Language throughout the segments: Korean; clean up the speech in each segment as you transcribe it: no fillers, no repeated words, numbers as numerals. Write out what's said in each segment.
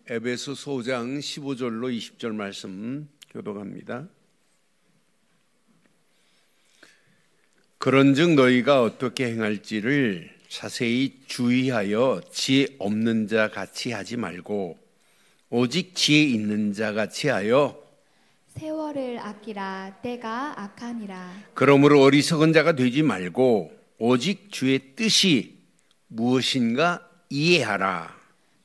에베소서 5장 15절로 20절 말씀 교독합니다. 그런즉 너희가 어떻게 행할지를 자세히 주의하여 지혜 없는 자 같이 하지 말고 오직 지혜 있는 자 같이 하여 세월을 아끼라. 때가 악하니라. 그러므로 어리석은 자가 되지 말고 오직 주의 뜻이 무엇인가 이해하라.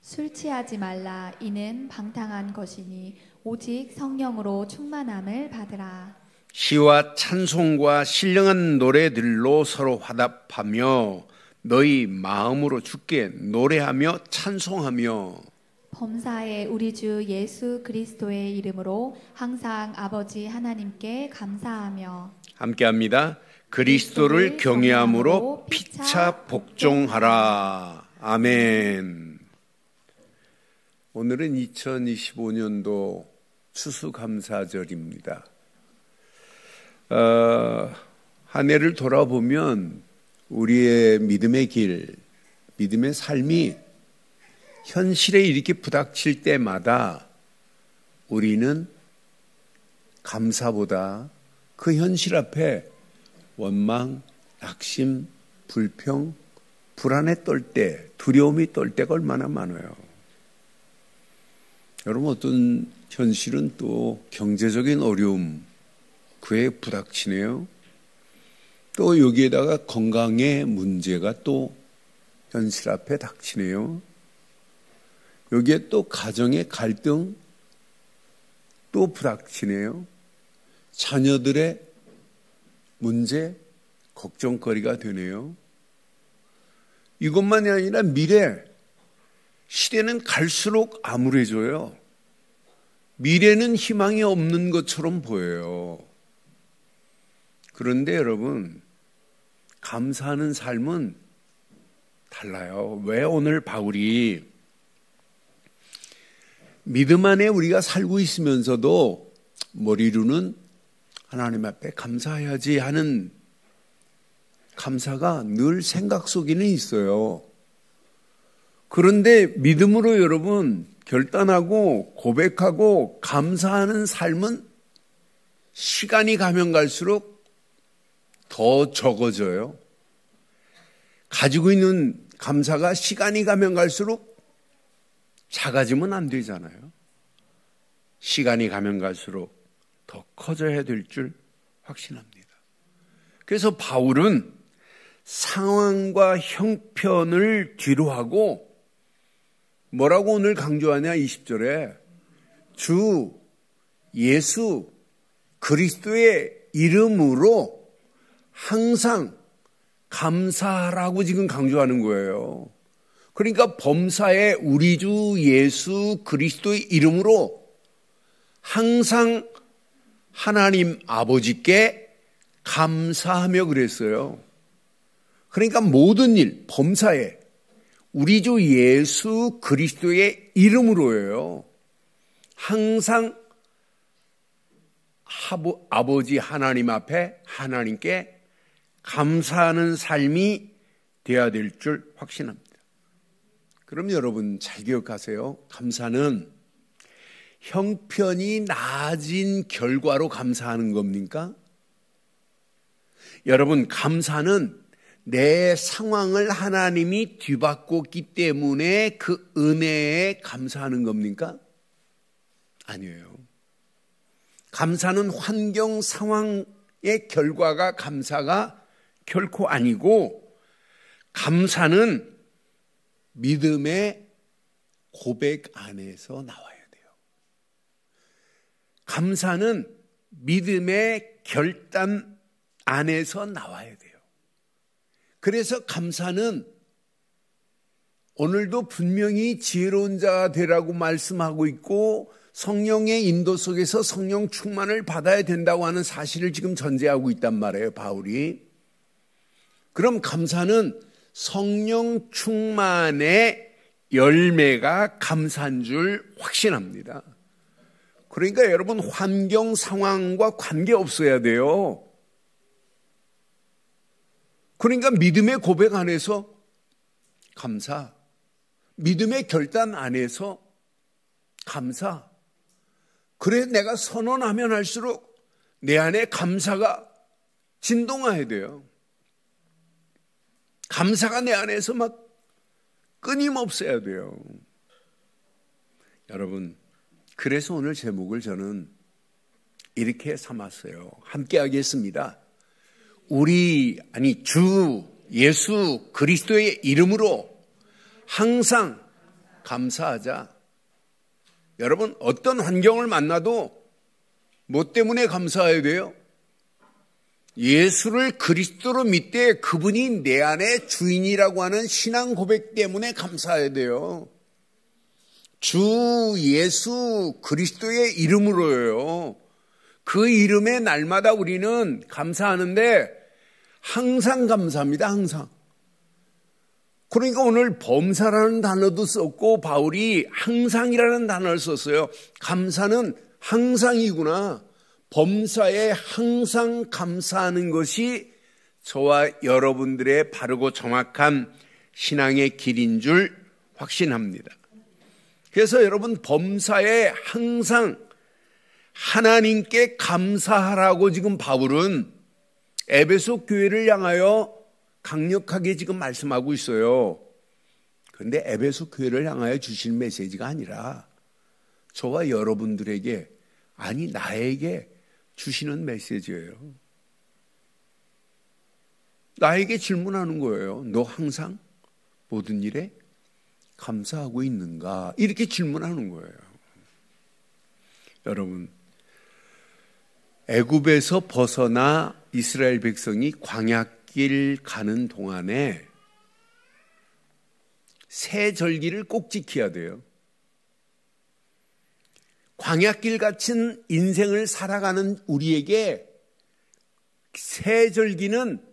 술 취하지 말라. 이는 방탕한 것이니 오직 성령으로 충만함을 받으라. 시와 찬송과 신령한 노래들로 서로 화답하며 너희 마음으로 주께 노래하며 찬송하며 범사에 우리 주 예수 그리스도의 이름으로 항상 아버지 하나님께 감사하며 함께합니다. 그리스도를 경외함으로 피차 복종하라. 아멘. 오늘은 2025년도 추수감사절입니다. 한 해를 돌아보면 우리의 믿음의 길, 믿음의 삶이 현실에 이렇게 부닥칠 때마다 우리는 감사보다 그 현실 앞에 원망, 낙심, 불평, 불안에 떨 때, 두려움이 떨 때가 얼마나 많아요. 여러분, 어떤 현실은 또 경제적인 어려움, 그에 부닥치네요. 또 여기에다가 건강의 문제가 또 현실 앞에 닥치네요. 여기에 또 가정의 갈등 또 부닥치네요. 자녀들의 문제, 걱정거리가 되네요. 이것만이 아니라 미래, 시대는 갈수록 암울해져요. 미래는 희망이 없는 것처럼 보여요. 그런데 여러분, 감사하는 삶은 달라요. 왜 오늘 바울이 믿음 안에 우리가 살고 있으면서도 머리로는 하나님 앞에 감사해야지 하는 감사가 늘 생각 속에는 있어요. 그런데 믿음으로 여러분 결단하고 고백하고 감사하는 삶은 시간이 가면 갈수록 더 적어져요. 가지고 있는 감사가 시간이 가면 갈수록 작아지면 안 되잖아요. 시간이 가면 갈수록 더 커져야 될 줄 확신합니다. 그래서 바울은 상황과 형편을 뒤로하고 뭐라고 오늘 강조하냐 20절에 주 예수 그리스도의 이름으로 항상 감사하라고 지금 강조하는 거예요. 그러니까 범사에 우리 주 예수 그리스도의 이름으로 항상 하나님 아버지께 감사하며 그랬어요. 그러니까 모든 일, 범사에 우리 주 예수 그리스도의 이름으로요. 항상 아버지 하나님 앞에 하나님께 감사하는 삶이 되어야 될 줄 확신합니다. 그럼 여러분 잘 기억하세요. 감사는 형편이 나아진 결과로 감사하는 겁니까? 여러분, 감사는 내 상황을 하나님이 뒤바꿨기 때문에 그 은혜에 감사하는 겁니까? 아니에요. 감사는 환경 상황의 결과가 감사가 결코 아니고 감사는 믿음의 고백 안에서 나와야 돼요. 감사는 믿음의 결단 안에서 나와야 돼요. 그래서 감사는 오늘도 분명히 지혜로운 자가 되라고 말씀하고 있고 성령의 인도 속에서 성령 충만을 받아야 된다고 하는 사실을 지금 전제하고 있단 말이에요, 바울이. 그럼 감사는 성령 충만의 열매가 감사한 줄 확신합니다. 그러니까 여러분 환경 상황과 관계없어야 돼요. 그러니까 믿음의 고백 안에서 감사, 믿음의 결단 안에서 감사. 그래 내가 선언하면 할수록 내 안에 감사가 진동해야 돼요. 감사가 내 안에서 막 끊임없어야 돼요. 여러분, 그래서 오늘 제목을 저는 이렇게 삼았어요. 함께 하겠습니다. 주 예수 그리스도의 이름으로 항상 감사하자. 여러분, 어떤 환경을 만나도 뭐 때문에 감사해야 돼요? 예수를 그리스도로 믿되 그분이 내 안에 주인이라고 하는 신앙 고백 때문에 감사해야 돼요. 주 예수 그리스도의 이름으로요. 그 이름에 날마다 우리는 감사하는데 항상 감사합니다. 항상. 그러니까 오늘 범사라는 단어도 썼고 바울이 항상이라는 단어를 썼어요. 감사는 항상이구나. 범사에 항상 감사하는 것이 저와 여러분들의 바르고 정확한 신앙의 길인 줄 확신합니다. 그래서 여러분, 범사에 항상 하나님께 감사하라고 지금 바울은 에베소 교회를 향하여 강력하게 지금 말씀하고 있어요. 그런데 에베소 교회를 향하여 주신 메시지가 아니라 저와 여러분들에게, 아니 나에게 주시는 메시지예요. 나에게 질문하는 거예요. 너 항상 모든 일에 감사하고 있는가? 이렇게 질문하는 거예요. 여러분, 애굽에서 벗어나 이스라엘 백성이 광야길 가는 동안에 세 절기를 꼭 지켜야 돼요. 광야길 같은 인생을 살아가는 우리에게 세 절기는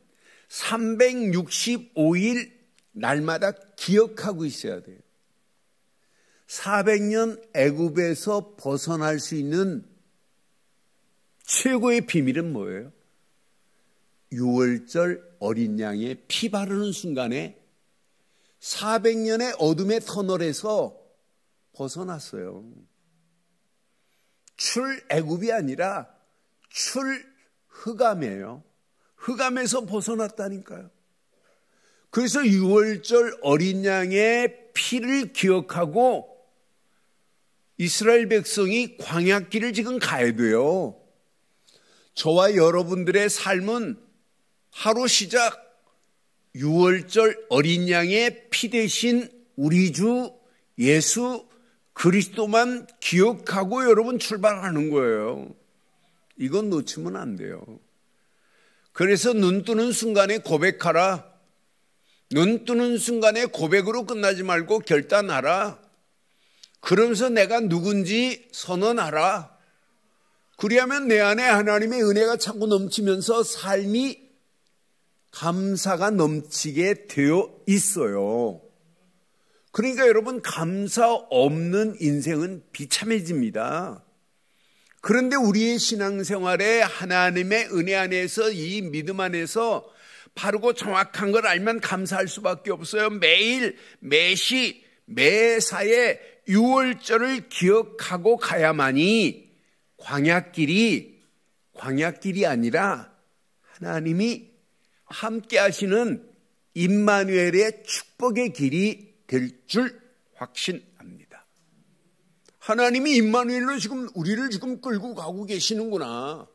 365일 날마다 기억하고 있어야 돼요. 400년 애굽에서 벗어날 수 있는 최고의 비밀은 뭐예요? 6월절 어린 양의 피 바르는 순간에 400년의 어둠의 터널에서 벗어났어요. 출애굽이 아니라 출흑암이에요. 흑암에서 벗어났다니까요. 그래서 6월절 어린 양의 피를 기억하고 이스라엘 백성이 광야길을 지금 가야 돼요. 저와 여러분들의 삶은 하루 시작 6월절 어린 양의 피 대신 우리 주 예수 그리스도만 기억하고 여러분 출발하는 거예요. 이건 놓치면 안 돼요. 그래서 눈 뜨는 순간에 고백하라. 눈 뜨는 순간에 고백으로 끝나지 말고 결단하라. 그러면서 내가 누군지 선언하라. 그리하면 내 안에 하나님의 은혜가 자꾸 넘치면서 삶이 감사가 넘치게 되어 있어요. 그러니까 여러분, 감사 없는 인생은 비참해집니다. 그런데 우리의 신앙생활에 하나님의 은혜 안에서, 이 믿음 안에서 바르고 정확한 걸 알면 감사할 수밖에 없어요. 매일 매시 매사에 6월절을 기억하고 가야만이 광야길이 아니라 하나님이 함께 하시는 임마누엘의 축복의 길이 될 줄 확신합니다. 하나님이 임마누엘로 지금 우리를 지금 끌고 가고 계시는구나.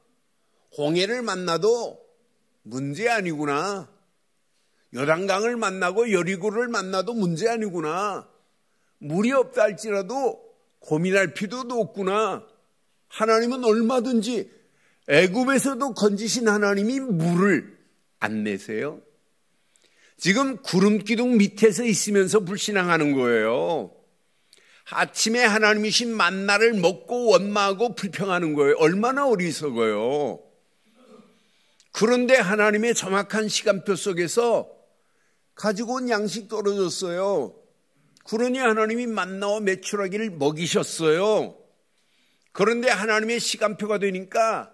홍해를 만나도 문제 아니구나. 요단강을 만나고 여리고를 만나도 문제 아니구나. 물이 없다 할지라도 고민할 필요도 없구나. 하나님은 얼마든지, 애굽에서도 건지신 하나님이 물을 안 내세요. 지금 구름기둥 밑에서 있으면서 불신앙하는 거예요. 아침에 하나님이신 만나를 먹고 원망하고 불평하는 거예요. 얼마나 어리석어요. 그런데 하나님의 정확한 시간표 속에서 가지고 온 양식 떨어졌어요. 그러니 하나님이 만나와 메추라기를 먹이셨어요. 그런데 하나님의 시간표가 되니까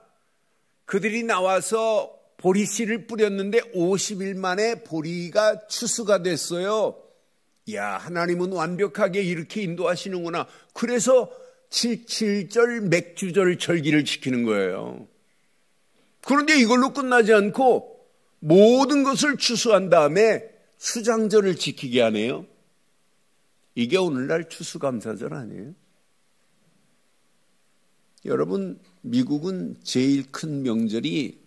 그들이 나와서 보리씨를 뿌렸는데 50일 만에 보리가 추수가 됐어요. 야, 하나님은 완벽하게 이렇게 인도하시는구나. 그래서 칠칠절 맥주절 절기를 지키는 거예요. 그런데 이걸로 끝나지 않고 모든 것을 추수한 다음에 수장절을 지키게 하네요. 이게 오늘날 추수감사절 아니에요? 여러분, 미국은 제일 큰 명절이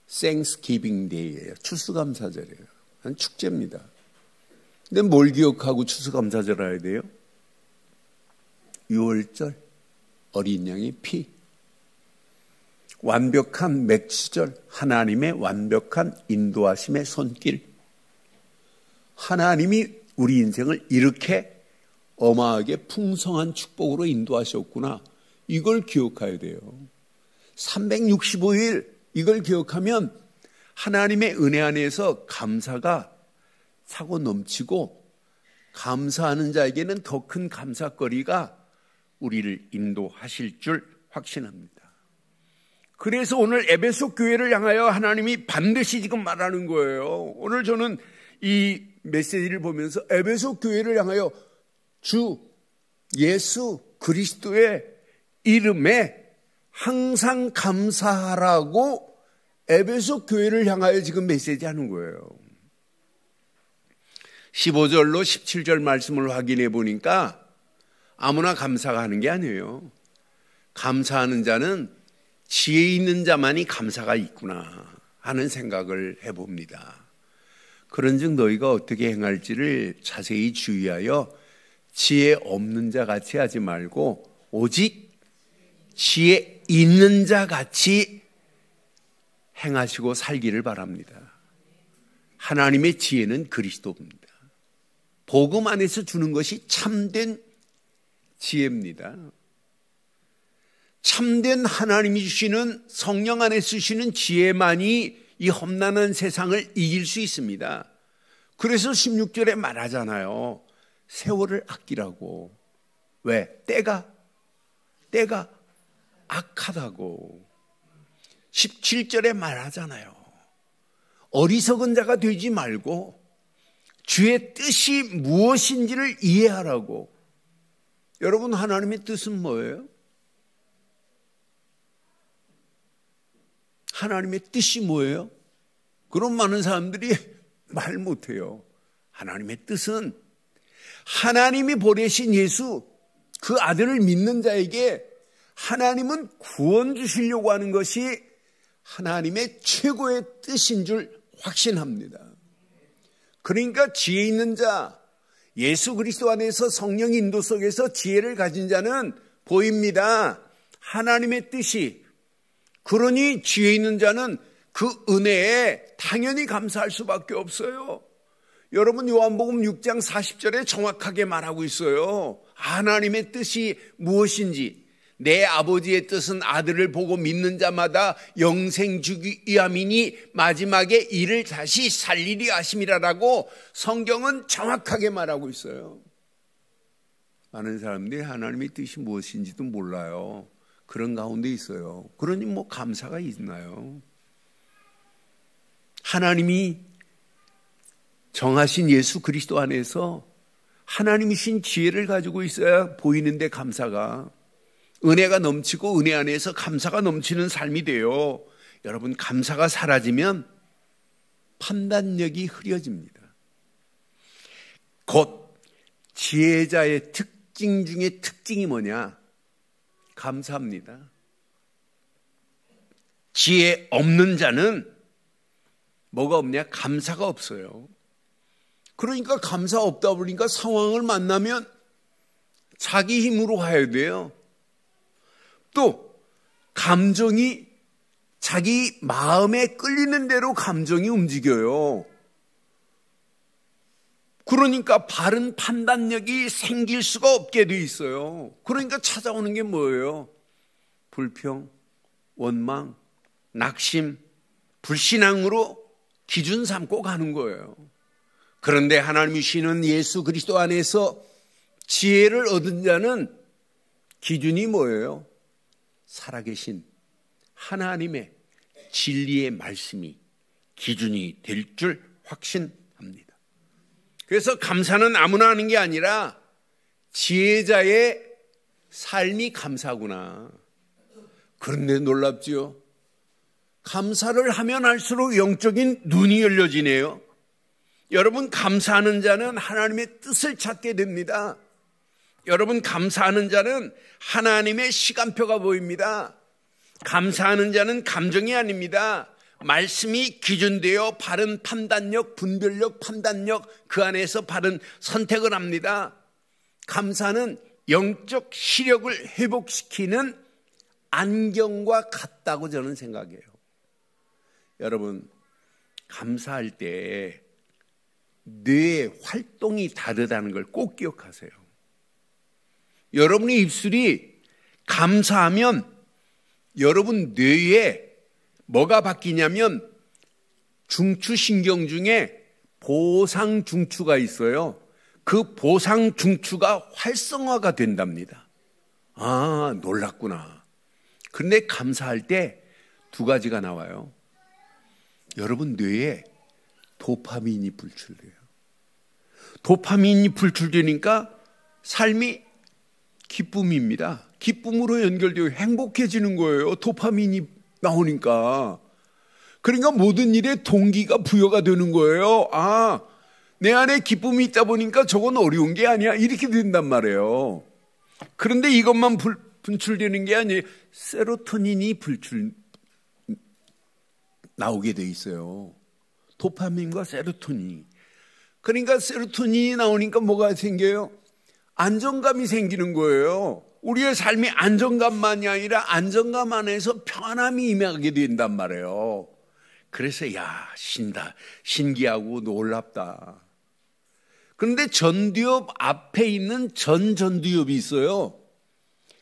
Thanksgiving Day예요. 추수감사절이에요. 한 축제입니다. 근데 뭘 기억하고 추수감사절 해야 돼요? 6월절, 어린 양의 피, 완벽한 맥주절, 하나님의 완벽한 인도하심의 손길. 하나님이 우리 인생을 이렇게 어마하게 풍성한 축복으로 인도하셨구나. 이걸 기억해야 돼요. 365일 이걸 기억하면 하나님의 은혜 안에서 감사가 차고 넘치고 감사하는 자에게는 더 큰 감사거리가 우리를 인도하실 줄 확신합니다. 그래서 오늘 에베소 교회를 향하여 하나님이 반드시 지금 말하는 거예요. 오늘 저는 이 메시지를 보면서 에베소 교회를 향하여 주 예수 그리스도의 이름에 항상 감사하라고 에베소 교회를 향하여 지금 메시지 하는 거예요. 15절로 17절 말씀을 확인해 보니까 아무나 감사가 하는 게 아니에요. 감사하는 자는 지혜 있는 자만이 감사가 있구나 하는 생각을 해봅니다. 그런즉 너희가 어떻게 행할지를 자세히 주의하여 지혜 없는 자 같이 하지 말고 오직 지혜 있는 자 같이 행하시고 살기를 바랍니다. 하나님의 지혜는 그리스도입니다. 복음 안에서 주는 것이 참된 지혜입니다. 참된 하나님이 주시는 성령 안에서 주시는 지혜만이 이 험난한 세상을 이길 수 있습니다. 그래서 16절에 말하잖아요. 세월을 아끼라고. 왜? 때가 악하다고. 17절에 말하잖아요. 어리석은 자가 되지 말고 주의 뜻이 무엇인지를 이해하라고. 여러분, 하나님의 뜻은 뭐예요? 하나님의 뜻이 뭐예요? 그런 많은 사람들이 말 못해요. 하나님의 뜻은 하나님이 보내신 예수, 그 아들을 믿는 자에게 하나님은 구원 주시려고 하는 것이 하나님의 최고의 뜻인 줄 확신합니다. 그러니까 지혜 있는 자, 예수 그리스도 안에서 성령 인도 속에서 지혜를 가진 자는 보입니다. 하나님의 뜻이. 그러니 지혜 있는 자는 그 은혜에 당연히 감사할 수밖에 없어요. 여러분, 요한복음 6장 40절에 정확하게 말하고 있어요. 하나님의 뜻이 무엇인지. 내 아버지의 뜻은 아들을 보고 믿는 자마다 영생 주기 위함이니 마지막에 이를 다시 살리리 하심이라라고 성경은 정확하게 말하고 있어요. 많은 사람들이 하나님의 뜻이 무엇인지도 몰라요. 그런 가운데 있어요. 그러니 뭐 감사가 있나요? 하나님이 정하신 예수 그리스도 안에서 하나님이신 지혜를 가지고 있어야 보이는데 감사가, 은혜가 넘치고 은혜 안에서 감사가 넘치는 삶이 돼요. 여러분, 감사가 사라지면 판단력이 흐려집니다. 곧 지혜자의 특징 중에 특징이 뭐냐? 감사합니다. 지혜 없는 자는 뭐가 없냐? 감사가 없어요. 그러니까 감사 없다 보니까 상황을 만나면 자기 힘으로 가야 돼요. 또 감정이 자기 마음에 끌리는 대로 감정이 움직여요. 그러니까 바른 판단력이 생길 수가 없게 돼 있어요. 그러니까 찾아오는 게 뭐예요? 불평, 원망, 낙심, 불신앙으로 기준 삼고 가는 거예요. 그런데 하나님이 주시는 예수 그리스도 안에서 지혜를 얻은 자는 기준이 뭐예요? 살아계신 하나님의 진리의 말씀이 기준이 될 줄 확신합니다. 그래서 감사는 아무나 하는 게 아니라 지혜자의 삶이 감사구나. 그런데 놀랍지요? 감사를 하면 할수록 영적인 눈이 열려지네요. 여러분, 감사하는 자는 하나님의 뜻을 찾게 됩니다. 여러분, 감사하는 자는 하나님의 시간표가 보입니다. 감사하는 자는 감정이 아닙니다. 말씀이 기준되어 바른 판단력, 분별력, 판단력, 그 안에서 바른 선택을 합니다. 감사는 영적 시력을 회복시키는 안경과 같다고 저는 생각해요. 여러분, 감사할 때 뇌의 활동이 다르다는 걸 꼭 기억하세요. 여러분의 입술이 감사하면 여러분 뇌에 뭐가 바뀌냐면 중추신경 중에 보상중추가 있어요. 그 보상중추가 활성화가 된답니다. 아, 놀랐구나. 그런데 감사할 때 두 가지가 나와요. 여러분 뇌에 도파민이 분출돼요. 도파민이 분출되니까 삶이 기쁨입니다. 기쁨으로 연결되어 행복해지는 거예요. 도파민이 나오니까. 그러니까 모든 일에 동기가 부여가 되는 거예요. 아, 내 안에 기쁨이 있다 보니까 저건 어려운 게 아니야. 이렇게 된단 말이에요. 그런데 이것만 분출되는 게 아니에요. 세로토닌이 나오게 돼 있어요. 도파민과 세로토닌. 그러니까 세로토닌이 나오니까 뭐가 생겨요? 안정감이 생기는 거예요. 우리의 삶이 안정감만이 아니라 안정감 안에서 편안함이 임하게 된단 말이에요. 그래서 야, 신기하고 놀랍다. 그런데 전두엽 앞에 있는 전두엽이 있어요.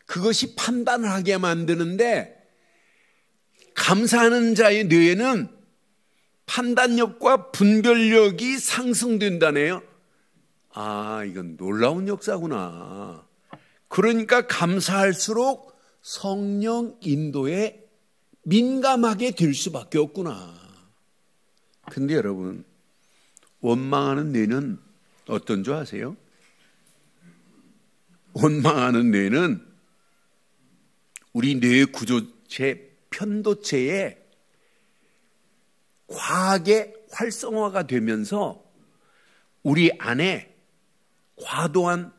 그것이 판단을 하게 만드는데 감사하는 자의 뇌에는 판단력과 분별력이 상승된다네요. 아, 이건 놀라운 역사구나. 그러니까 감사할수록 성령 인도에 민감하게 될 수밖에 없구나. 근데 여러분, 원망하는 뇌는 어떤 줄 아세요? 원망하는 뇌는 우리 뇌의 구조체, 편도체에 과하게 활성화가 되면서 우리 안에 과도한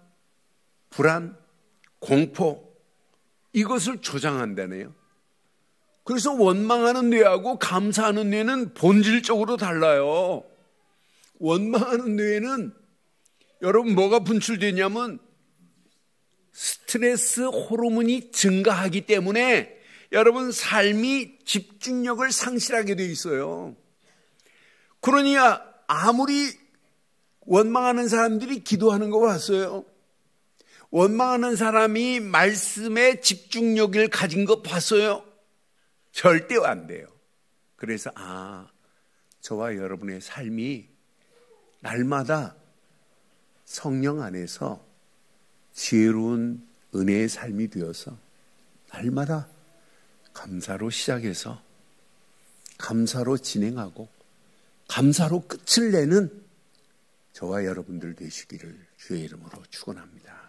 불안, 공포, 이것을 조장한다네요. 그래서 원망하는 뇌하고 감사하는 뇌는 본질적으로 달라요. 원망하는 뇌에는 여러분 뭐가 분출되냐면 스트레스 호르몬이 증가하기 때문에 여러분 삶이 집중력을 상실하게 돼 있어요. 그러니 아무리 원망하는 사람들이 기도하는 거 봤어요? 원망하는 사람이 말씀에 집중력을 가진 거 봤어요? 절대 안 돼요. 그래서 저와 여러분의 삶이 날마다 성령 안에서 지혜로운 은혜의 삶이 되어서 날마다 감사로 시작해서 감사로 진행하고 감사로 끝을 내는 저와 여러분들 되시기를 주의 이름으로 축원합니다.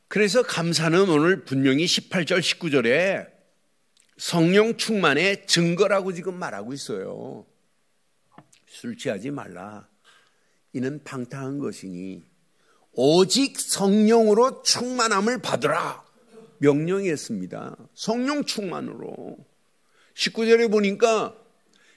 그래서 감사는 오늘 분명히 18절 19절에 성령 충만의 증거라고 지금 말하고 있어요. 술 취하지 말라. 이는 방탕한 것이니 오직 성령으로 충만함을 받으라. 명령했습니다. 성령 충만으로. 19절에 보니까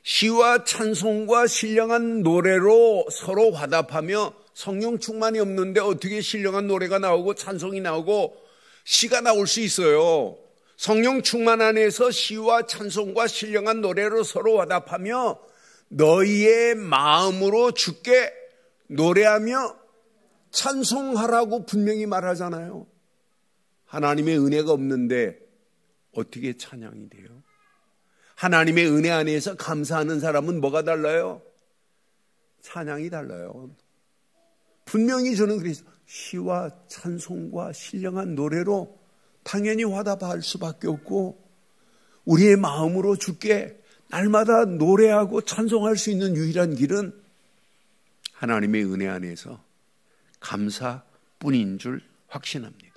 시와 찬송과 신령한 노래로 서로 화답하며 성령 충만이 없는데 어떻게 신령한 노래가 나오고 찬송이 나오고 시가 나올 수 있어요. 성령 충만 안에서 시와 찬송과 신령한 노래로 서로 화답하며 너희의 마음으로 주께 노래하며 찬송하라고 분명히 말하잖아요. 하나님의 은혜가 없는데 어떻게 찬양이 돼요? 하나님의 은혜 안에서 감사하는 사람은 뭐가 달라요? 찬양이 달라요. 분명히 저는 그래서 시와 찬송과 신령한 노래로 당연히 화답할 수밖에 없고 우리의 마음으로 주께 날마다 노래하고 찬송할 수 있는 유일한 길은 하나님의 은혜 안에서 감사뿐인 줄 확신합니다.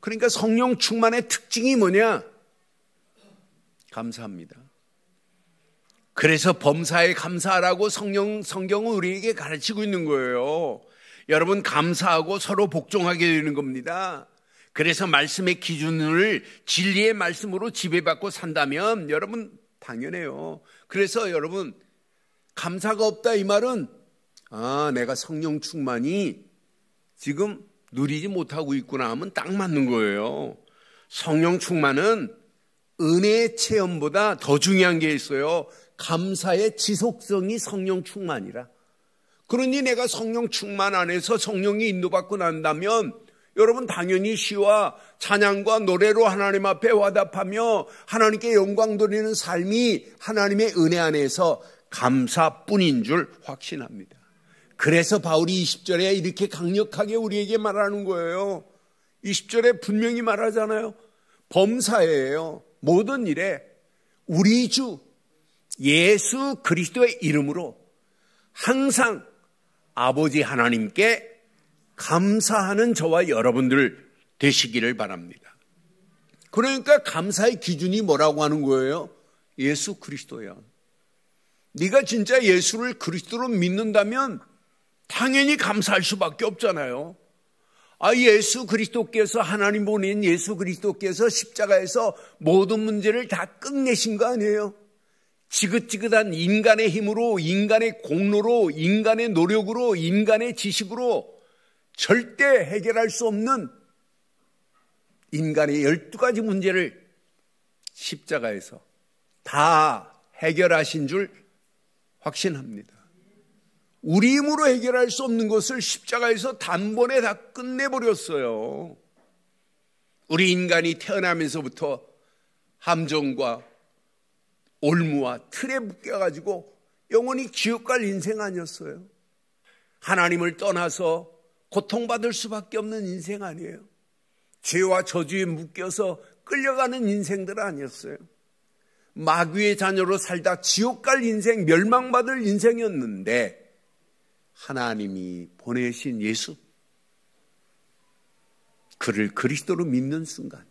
그러니까 성령 충만의 특징이 뭐냐? 감사합니다. 그래서 범사에 감사하라고 성경은 우리에게 가르치고 있는 거예요. 여러분, 감사하고 서로 복종하게 되는 겁니다. 그래서 말씀의 기준을 진리의 말씀으로 지배받고 산다면 여러분 당연해요. 그래서 여러분, 감사가 없다 이 말은 내가 성령 충만이 지금 누리지 못하고 있구나 하면 딱 맞는 거예요. 성령 충만은 은혜의 체험보다 더 중요한 게 있어요. 감사의 지속성이 성령 충만이라. 그러니 내가 성령 충만 안에서 성령이 인도받고 난다면 여러분 당연히 시와 찬양과 노래로 하나님 앞에 화답하며 하나님께 영광 돌리는 삶이 하나님의 은혜 안에서 감사뿐인 줄 확신합니다. 그래서 바울이 20절에 이렇게 강력하게 우리에게 말하는 거예요. 20절에 분명히 말하잖아요. 범사예요. 모든 일에 우리 주 예수 그리스도의 이름으로 항상 아버지 하나님께 감사하는 저와 여러분들 되시기를 바랍니다. 그러니까 감사의 기준이 뭐라고 하는 거예요? 예수 그리스도야. 네가 진짜 예수를 그리스도로 믿는다면 당연히 감사할 수밖에 없잖아요. 예수 그리스도께서, 하나님 보낸 예수 그리스도께서 십자가에서 모든 문제를 다 끝내신 거 아니에요? 지긋지긋한 인간의 힘으로, 인간의 공로로, 인간의 노력으로, 인간의 지식으로 절대 해결할 수 없는 인간의 12가지 문제를 십자가에서 다 해결하신 줄 확신합니다. 우리 힘으로 해결할 수 없는 것을 십자가에서 단번에 다 끝내버렸어요. 우리 인간이 태어나면서부터 함정과 올무와 틀에 묶여가지고 영원히 지옥 갈 인생 아니었어요. 하나님을 떠나서 고통받을 수밖에 없는 인생 아니에요. 죄와 저주에 묶여서 끌려가는 인생들 아니었어요. 마귀의 자녀로 살다 지옥 갈 인생, 멸망받을 인생이었는데 하나님이 보내신 예수, 그를 그리스도로 믿는 순간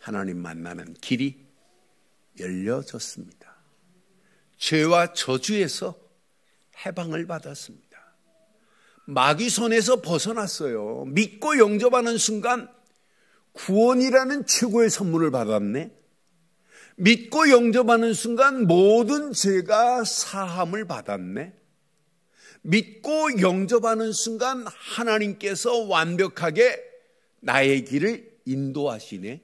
하나님 만나는 길이 열려졌습니다. 죄와 저주에서 해방을 받았습니다. 마귀 손에서 벗어났어요. 믿고 영접하는 순간 구원이라는 최고의 선물을 받았네. 믿고 영접하는 순간 모든 죄가 사함을 받았네. 믿고 영접하는 순간 하나님께서 완벽하게 나의 길을 인도하시네.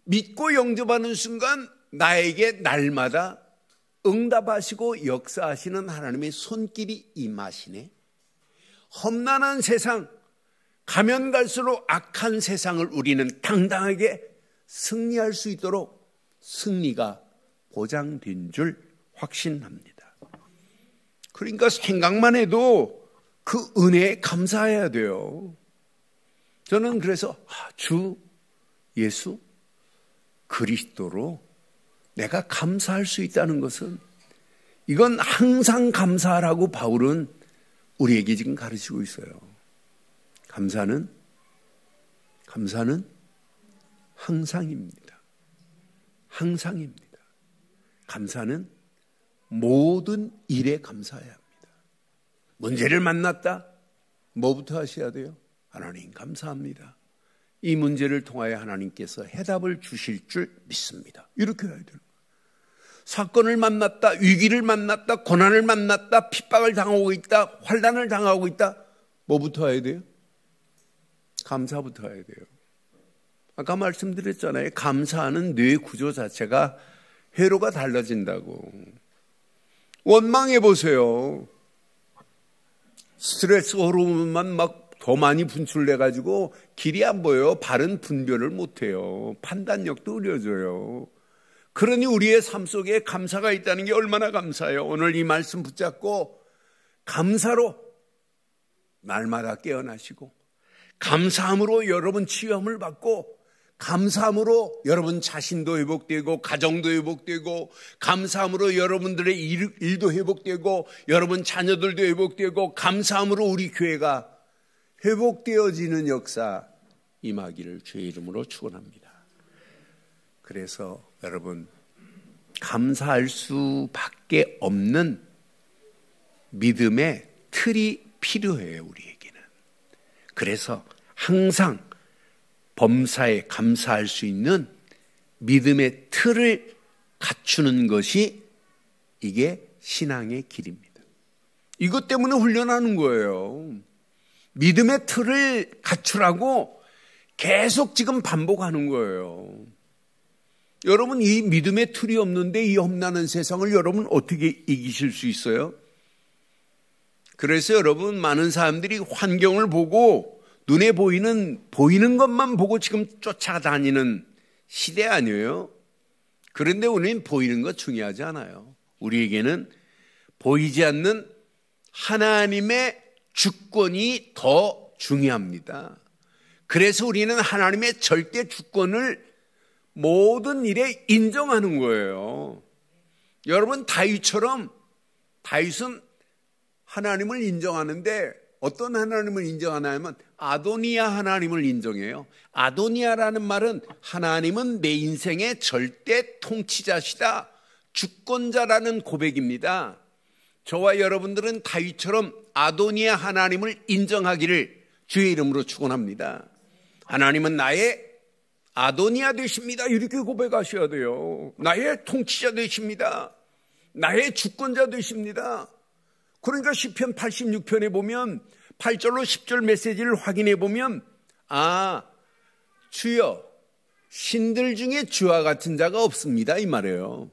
믿고 영접하는 순간 나에게 날마다 응답하시고 역사하시는 하나님의 손길이 임하시네. 험난한 세상, 가면 갈수록 악한 세상을 우리는 당당하게 승리할 수 있도록 승리가 보장된 줄 확신합니다. 그러니까 생각만 해도 그 은혜에 감사해야 돼요. 저는 그래서 주 예수 그리스도로 내가 감사할 수 있다는 것은, 이건 항상 감사하라고 바울은 우리에게 지금 가르치고 있어요. 감사는 항상입니다. 항상입니다. 감사는 모든 일에 감사해야 합니다. 문제를 만났다? 뭐부터 하셔야 돼요? 하나님 감사합니다. 이 문제를 통하여 하나님께서 해답을 주실 줄 믿습니다. 이렇게 해야 돼요. 사건을 만났다, 위기를 만났다, 고난을 만났다, 핍박을 당하고 있다, 환난을 당하고 있다. 뭐부터 해야 돼요? 감사부터 해야 돼요. 아까 말씀드렸잖아요. 감사하는 뇌 구조 자체가 회로가 달라진다고. 원망해 보세요. 스트레스 호르몬만 막 더 많이 분출돼가지고 길이 안 보여요. 바른 분별을 못해요. 판단력도 흐려져요. 그러니 우리의 삶 속에 감사가 있다는 게 얼마나 감사해요. 오늘 이 말씀 붙잡고 감사로 날마다 깨어나시고, 감사함으로 여러분 치유함을 받고, 감사함으로 여러분 자신도 회복되고 가정도 회복되고, 감사함으로 여러분들의 일도 회복되고 여러분 자녀들도 회복되고, 감사함으로 우리 교회가 회복되어지는 역사 임하기를 주의 이름으로 축원합니다. 그래서 여러분, 감사할 수밖에 없는 믿음의 틀이 필요해요, 우리에게는. 그래서 항상 범사에 감사할 수 있는 믿음의 틀을 갖추는 것이 이게 신앙의 길입니다. 이것 때문에 훈련하는 거예요. 믿음의 틀을 갖추라고 계속 지금 반복하는 거예요. 여러분, 이 믿음의 틀이 없는데 이 험난한 세상을 여러분 어떻게 이기실 수 있어요? 그래서 여러분, 많은 사람들이 환경을 보고 눈에 보이는 것만 보고 지금 쫓아다니는 시대 아니에요? 그런데 우리는 보이는 것 중요하지 않아요. 우리에게는 보이지 않는 하나님의 주권이 더 중요합니다. 그래서 우리는 하나님의 절대 주권을 모든 일에 인정하는 거예요. 여러분, 다윗은 하나님을 인정하는데 어떤 하나님을 인정하냐면 아도니아 하나님을 인정해요. 아도니아라는 말은 하나님은 내 인생의 절대 통치자시다, 주권자라는 고백입니다. 저와 여러분들은 다윗처럼 아도니아 하나님을 인정하기를 주의 이름으로 축원합니다. 하나님은 나의 아도니아 되십니다, 이렇게 고백하셔야 돼요. 나의 통치자 되십니다. 나의 주권자 되십니다. 그러니까 시편 86편에 보면 8절로 10절 메시지를 확인해 보면, 주여, 신들 중에 주와 같은 자가 없습니다, 이 말이에요.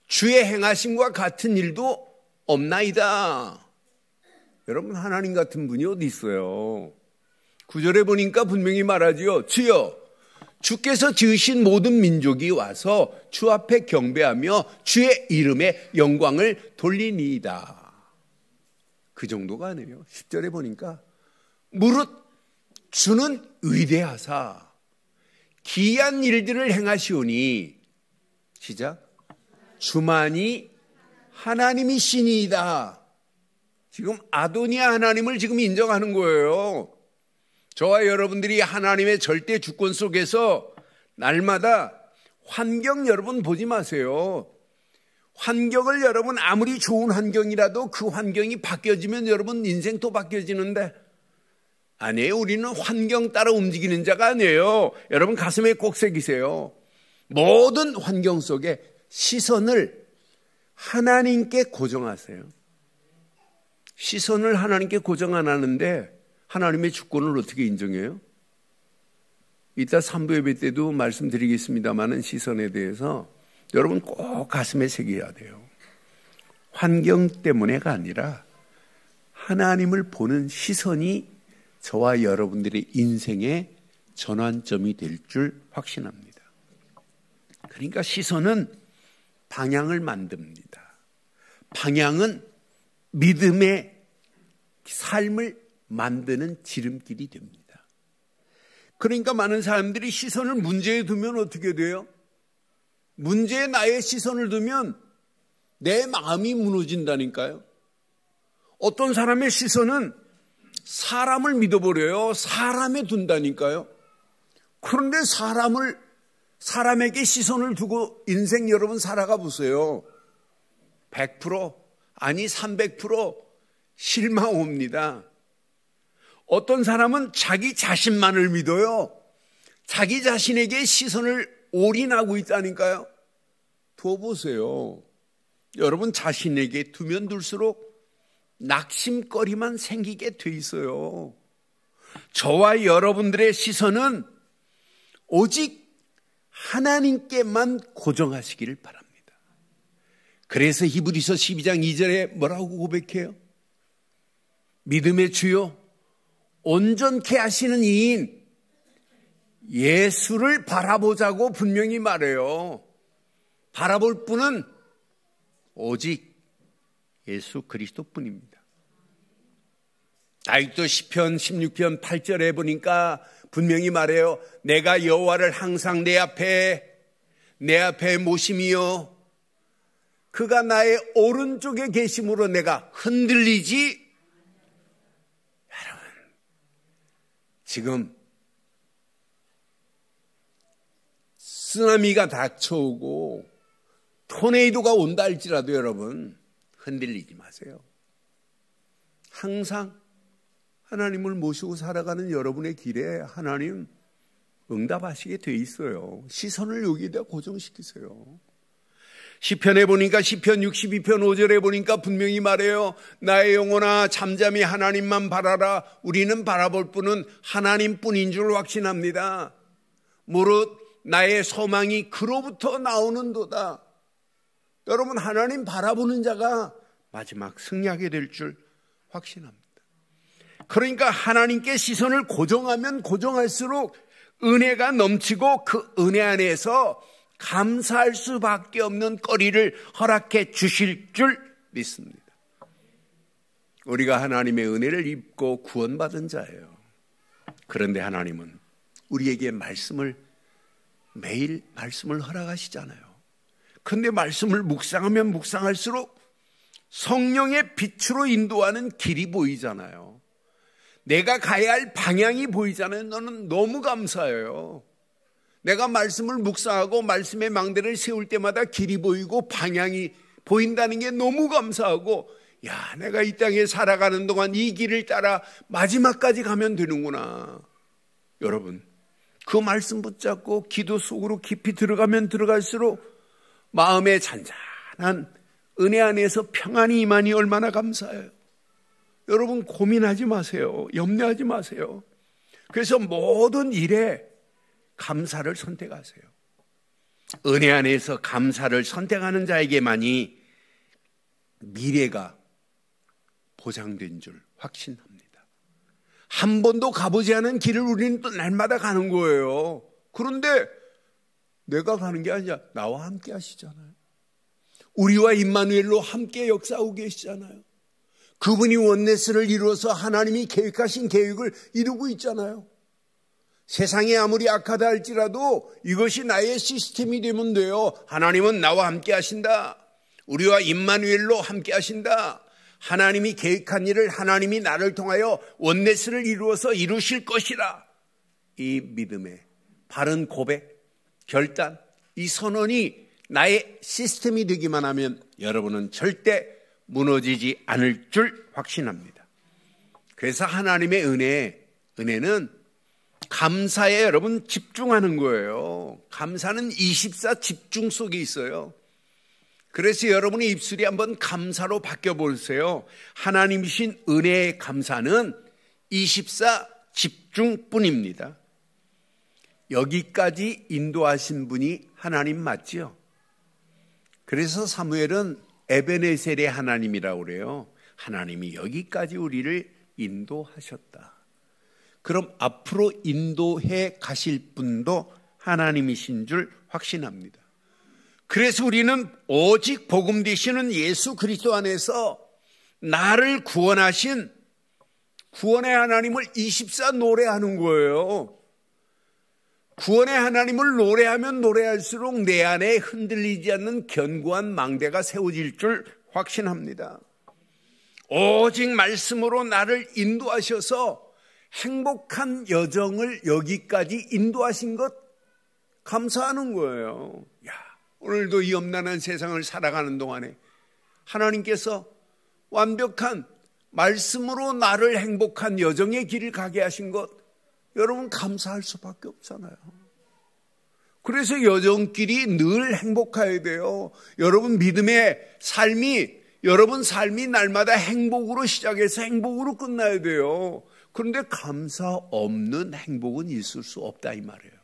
주의 행하심과 같은 일도 없나이다. 여러분, 하나님 같은 분이 어디 있어요? 9절에 보니까 분명히 말하지요. 주여, 주께서 지으신 모든 민족이 와서 주 앞에 경배하며 주의 이름에 영광을 돌리니이다. 그 정도가 아니에요. 10절에 보니까 무릇 주는 위대하사 기이한 일들을 행하시오니, 시작, 주만이 하나님이시니이다. 지금 아도니아 하나님을 지금 인정하는 거예요. 저와 여러분들이 하나님의 절대 주권 속에서 날마다 환경 여러분 보지 마세요. 환경을 여러분 아무리 좋은 환경이라도 그 환경이 바뀌어지면 여러분 인생도 바뀌어지는데, 아니에요. 우리는 환경 따라 움직이는 자가 아니에요. 여러분 가슴에 꼭 새기세요. 모든 환경 속에 시선을 하나님께 고정하세요. 시선을 하나님께 고정 안 하는데 하나님의 주권을 어떻게 인정해요? 이따 3부 예배 때도 말씀드리겠습니다마는 시선에 대해서 여러분 꼭 가슴에 새겨야 돼요. 환경 때문에가 아니라 하나님을 보는 시선이 저와 여러분들의 인생의 전환점이 될 줄 확신합니다. 그러니까 시선은 방향을 만듭니다. 방향은 믿음의 삶을 만드는 지름길이 됩니다. 그러니까 많은 사람들이 시선을 문제에 두면 어떻게 돼요? 문제에 나의 시선을 두면 내 마음이 무너진다니까요. 어떤 사람의 시선은 사람을 믿어버려요. 사람에 둔다니까요. 그런데 사람에게 시선을 두고 인생 여러분 살아가 보세요. 100% 아니 300% 실망 옵니다. 어떤 사람은 자기 자신만을 믿어요. 자기 자신에게 시선을 올인하고 있다니까요. 두어보세요. 여러분 자신에게 두면 둘수록 낙심거리만 생기게 돼 있어요. 저와 여러분들의 시선은 오직 하나님께만 고정하시기를 바랍니다. 그래서 히브리서 12장 2절에 뭐라고 고백해요? 믿음의 주요 온전케 하시는 이인 예수를 바라보자고 분명히 말해요. 바라볼 분은 오직 예수 그리스도뿐입니다. 다윗도 시편 16편 8절에 보니까 분명히 말해요. 내가 여호와를 항상 내 앞에 모심이요 그가 나의 오른쪽에 계심으로 내가 흔들리지. 여러분 지금 쓰나미가 닥쳐오고 토네이도가 온다 할지라도 여러분 흔들리지 마세요. 항상 하나님을 모시고 살아가는 여러분의 길에 하나님 응답하시게 돼 있어요. 시선을 여기에다 고정시키세요. 시편에 보니까 시편 62편 5절에 보니까 분명히 말해요. 나의 영혼아 잠잠히 하나님만 바라라. 우리는 바라볼 분은 하나님뿐인 줄 확신합니다. 무릇 나의 소망이 그로부터 나오는도다. 여러분 하나님 바라보는 자가 마지막 승리하게 될 줄 확신합니다. 그러니까 하나님께 시선을 고정하면 고정할수록 은혜가 넘치고 그 은혜 안에서 감사할 수밖에 없는 거리를 허락해 주실 줄 믿습니다. 우리가 하나님의 은혜를 입고 구원받은 자예요. 그런데 하나님은 우리에게 매일 말씀을 허락하시잖아요. 그런데 말씀을 묵상하면 묵상할수록 성령의 빛으로 인도하는 길이 보이잖아요. 내가 가야 할 방향이 보이잖아요. 너는 너무 감사해요. 내가 말씀을 묵상하고 말씀의 망대를 세울 때마다 길이 보이고 방향이 보인다는 게 너무 감사하고, 야, 내가 이 땅에 살아가는 동안 이 길을 따라 마지막까지 가면 되는구나. 여러분, 그 말씀 붙잡고 기도 속으로 깊이 들어가면 들어갈수록 마음의 잔잔한 은혜 안에서 평안이 임하니 얼마나 감사해요. 여러분 고민하지 마세요. 염려하지 마세요. 그래서 모든 일에 감사를 선택하세요. 은혜 안에서 감사를 선택하는 자에게만이 미래가 보장된 줄 확신합니다. 한 번도 가보지 않은 길을 우리는 또 날마다 가는 거예요. 그런데 내가 가는 게 아니라 나와 함께 하시잖아요. 우리와 임마누엘로 함께 역사하고 계시잖아요. 그분이 원네스를 이루어서 하나님이 계획하신 계획을 이루고 있잖아요. 세상이 아무리 악하다 할지라도 이것이 나의 시스템이 되면 돼요. 하나님은 나와 함께 하신다. 우리와 임마누엘로 함께 하신다. 하나님이 계획한 일을 하나님이 나를 통하여 원네스를 이루어서 이루실 것이라. 이 믿음의 바른 고백, 결단, 이 선언이 나의 시스템이 되기만 하면 여러분은 절대 무너지지 않을 줄 확신합니다. 그래서 하나님의 은혜는 감사에 여러분 집중하는 거예요. 감사는 24 집중 속에 있어요. 그래서 여러분의 입술이 한번 감사로 바뀌어 보세요. 하나님이신 은혜의 감사는 24 집중뿐입니다. 여기까지 인도하신 분이 하나님 맞죠? 그래서 사무엘은 에베네셀의 하나님이라고 그래요. 하나님이 여기까지 우리를 인도하셨다. 그럼 앞으로 인도해 가실 분도 하나님이신 줄 확신합니다. 그래서 우리는 오직 복음 되시는 예수 그리스도 안에서 나를 구원하신 구원의 하나님을 24 노래하는 거예요. 구원의 하나님을 노래하면 노래할수록 내 안에 흔들리지 않는 견고한 망대가 세워질 줄 확신합니다. 오직 말씀으로 나를 인도하셔서 행복한 여정을 여기까지 인도하신 것 감사하는 거예요. 야, 오늘도 이 엄난한 세상을 살아가는 동안에 하나님께서 완벽한 말씀으로 나를 행복한 여정의 길을 가게 하신 것 여러분 감사할 수밖에 없잖아요. 그래서 여정길이 늘 행복해야 돼요. 여러분 믿음의 삶이 여러분 삶이 날마다 행복으로 시작해서 행복으로 끝나야 돼요. 그런데 감사 없는 행복은 있을 수 없다 이 말이에요.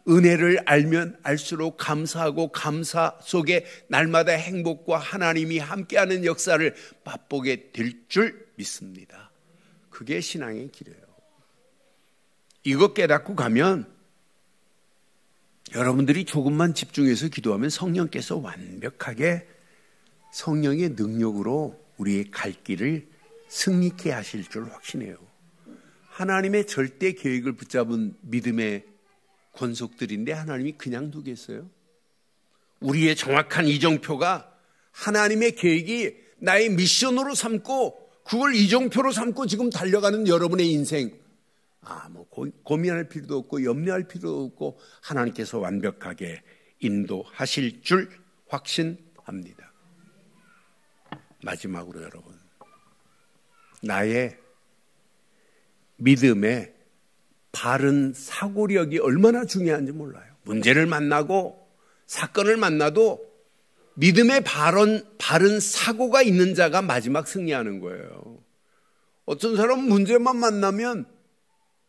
은혜를 알면 알수록 감사하고 감사 속에 날마다 행복과 하나님이 함께하는 역사를 맛보게 될 줄 믿습니다. 그게 신앙의 길이에요. 이거 깨닫고 가면 여러분들이 조금만 집중해서 기도하면 성령께서 완벽하게 성령의 능력으로 우리의 갈 길을 승리케 하실 줄 확신해요. 하나님의 절대 계획을 붙잡은 믿음의 권속들인데 하나님이 그냥 두겠어요? 우리의 정확한 이정표가 하나님의 계획이 나의 미션으로 삼고 그걸 이정표로 삼고 지금 달려가는 여러분의 인생, 고민할 필요도 없고 염려할 필요도 없고 하나님께서 완벽하게 인도하실 줄 확신합니다. 마지막으로 여러분, 나의 믿음의 바른 사고력이 얼마나 중요한지 몰라요. 문제를 만나고 사건을 만나도 믿음의 바른 사고가 있는 자가 마지막 승리하는 거예요. 어떤 사람은 문제만 만나면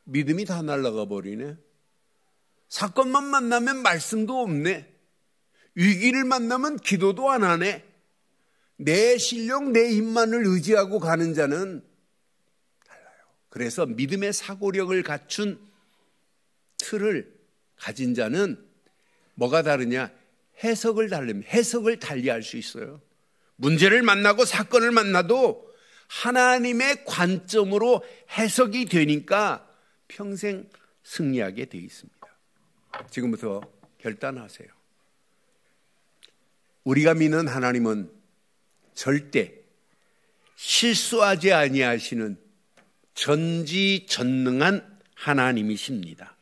믿음이 다 날아가 버리네. 사건만 만나면 말씀도 없네. 위기를 만나면 기도도 안 하네. 내 실력, 내 힘만을 의지하고 가는 자는 달라요. 그래서 믿음의 사고력을 갖춘 틀을 가진 자는 뭐가 다르냐? 해석을 달리할 수 있어요. 문제를 만나고 사건을 만나도 하나님의 관점으로 해석이 되니까 평생 승리하게 되어 있습니다. 지금부터 결단하세요. 우리가 믿는 하나님은 절대 실수하지 아니하시는 전지전능한 하나님이십니다.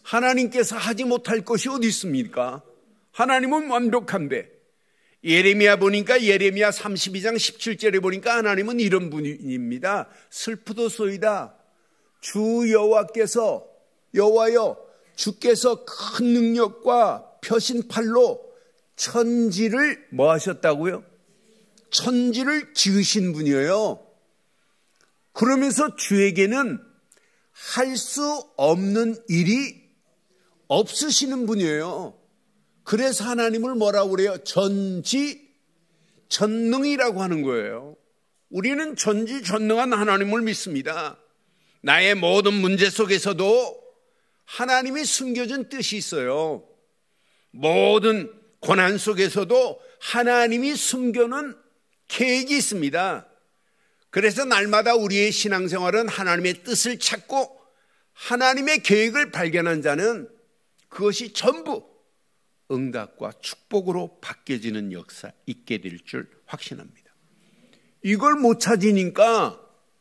하나님께서 하지 못할 것이 어디 있습니까? 하나님은 완벽한데, 예레미야 보니까 예레미야 32장 17절에 보니까 하나님은 이런 분입니다. 슬프도소이다. 주 여호와여 주께서 큰 능력과 펴신 팔로 천지를 뭐 하셨다고요? 천지를 지으신 분이에요. 그러면서 주에게는 할 수 없는 일이 없으시는 분이에요. 그래서 하나님을 뭐라고 그래요? 전지전능이라고 하는 거예요. 우리는 전지전능한 하나님을 믿습니다. 나의 모든 문제 속에서도 하나님이 숨겨진 뜻이 있어요. 모든 고난 속에서도 하나님이 숨겨놓은 계획이 있습니다. 그래서 날마다 우리의 신앙생활은 하나님의 뜻을 찾고 하나님의 계획을 발견한 자는 그것이 전부 응답과 축복으로 바뀌어지는 역사 있게 될 줄 확신합니다. 이걸 못 찾으니까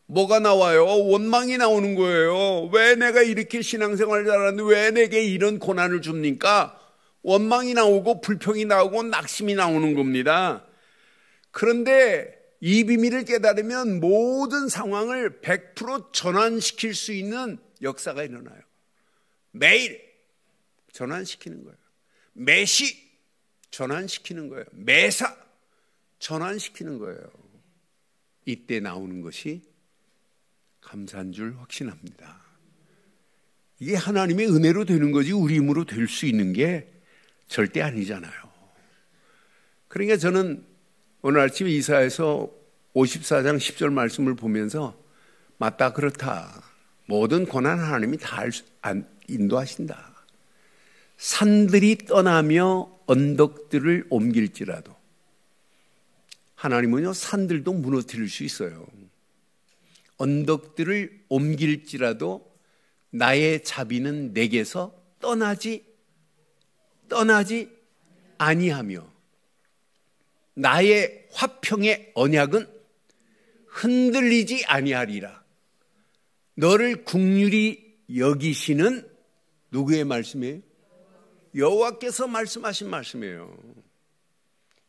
뭐가 나와요? 원망이 나오는 거예요. 왜 내가 이렇게 신앙생활을 잘하는데 왜 내게 이런 고난을 줍니까? 원망이 나오고 불평이 나오고 낙심이 나오는 겁니다. 그런데 이 비밀을 깨달으면 모든 상황을 100% 전환시킬 수 있는 역사가 일어나요. 매일 전환시키는 거예요. 매시 전환시키는 거예요. 매사 전환시키는 거예요. 이때 나오는 것이 감사한 줄 확신합니다. 이게 하나님의 은혜로 되는 거지 우리 힘으로 될 수 있는 게 절대 아니잖아요. 그러니까 저는 오늘 아침 이사야서 54장 10절 말씀을 보면서 맞다, 그렇다. 모든 고난 하나님이 다 인도하신다. 산들이 떠나며 언덕들을 옮길지라도, 하나님은요 산들도 무너뜨릴 수 있어요. 언덕들을 옮길지라도 나의 자비는 내게서 떠나지 아니하며 나의 화평의 언약은 흔들리지 아니하리라. 너를 긍휼히 여기시는 누구의 말씀이에요? 여호와께서 말씀하신 말씀이에요.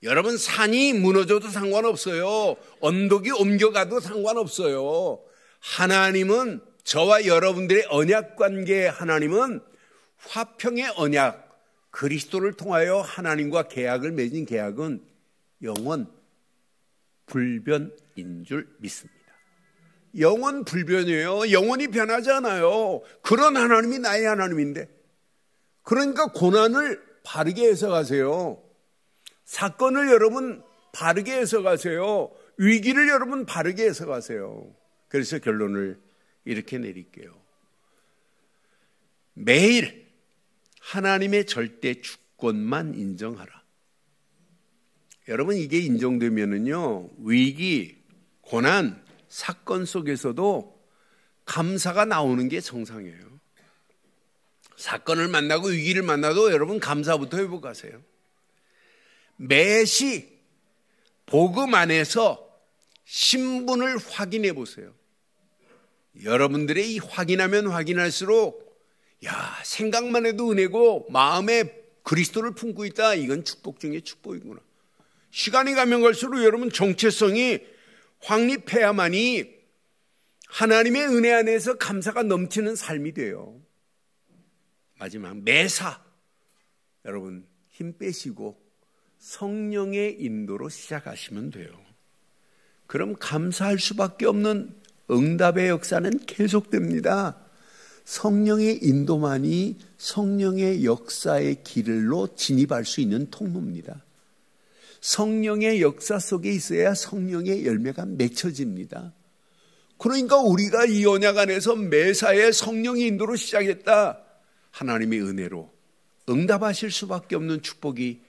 여러분, 산이 무너져도 상관없어요. 언덕이 옮겨가도 상관없어요. 하나님은, 저와 여러분들의 언약 관계의 하나님은 화평의 언약, 그리스도를 통하여 하나님과 계약을 맺은 계약은 영원 불변인 줄 믿습니다. 영원 불변이에요. 영원히 변하지 않아요. 그런 하나님이 나의 하나님인데, 그러니까 고난을 바르게 해석하세요. 사건을 여러분 바르게 해석하세요. 위기를 여러분 바르게 해석하세요. 그래서 결론을 이렇게 내릴게요. 매일 하나님의 절대 주권만 인정하라. 여러분, 이게 인정되면은요, 위기, 고난, 사건 속에서도 감사가 나오는 게 정상이에요. 사건을 만나고 위기를 만나도 여러분 감사부터 회복하세요. 매시 복음 안에서 신분을 확인해 보세요. 여러분들의 이 확인하면 확인할수록 생각만 해도 은혜고 마음에 그리스도를 품고 있다. 이건 축복 중에 축복이구나. 시간이 가면 갈수록 여러분 정체성이 확립해야만이 하나님의 은혜 안에서 감사가 넘치는 삶이 돼요. 마지막 매사 여러분 힘 빼시고 성령의 인도로 시작하시면 돼요. 그럼 감사할 수밖에 없는 응답의 역사는 계속됩니다. 성령의 인도만이 성령의 역사의 길로 진입할 수 있는 통로입니다. 성령의 역사 속에 있어야 성령의 열매가 맺혀집니다. 그러니까 우리가 이 언약 안에서 매사에 성령의 인도로 시작했다. 하나님의 은혜로 응답하실 수밖에 없는 축복이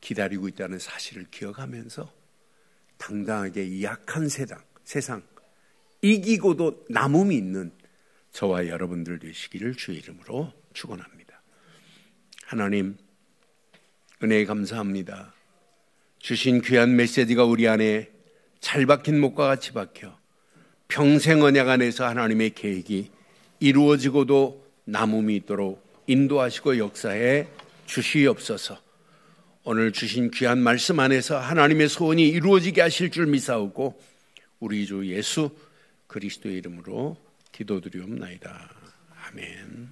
기다리고 있다는 사실을 기억하면서 당당하게 이 약한 세상 이기고도 남음이 있는 저와 여러분들 되시기를 주의 이름으로 축원합니다. 하나님 은혜에 감사합니다. 주신 귀한 메시지가 우리 안에 잘 박힌 목과 같이 박혀 평생 언약 안에서 하나님의 계획이 이루어지고도 남음이 있도록 인도하시고 역사해 주시옵소서. 오늘 주신 귀한 말씀 안에서 하나님의 소원이 이루어지게 하실 줄 믿사오고 우리 주 예수 그리스도의 이름으로 기도드리옵나이다. 아멘.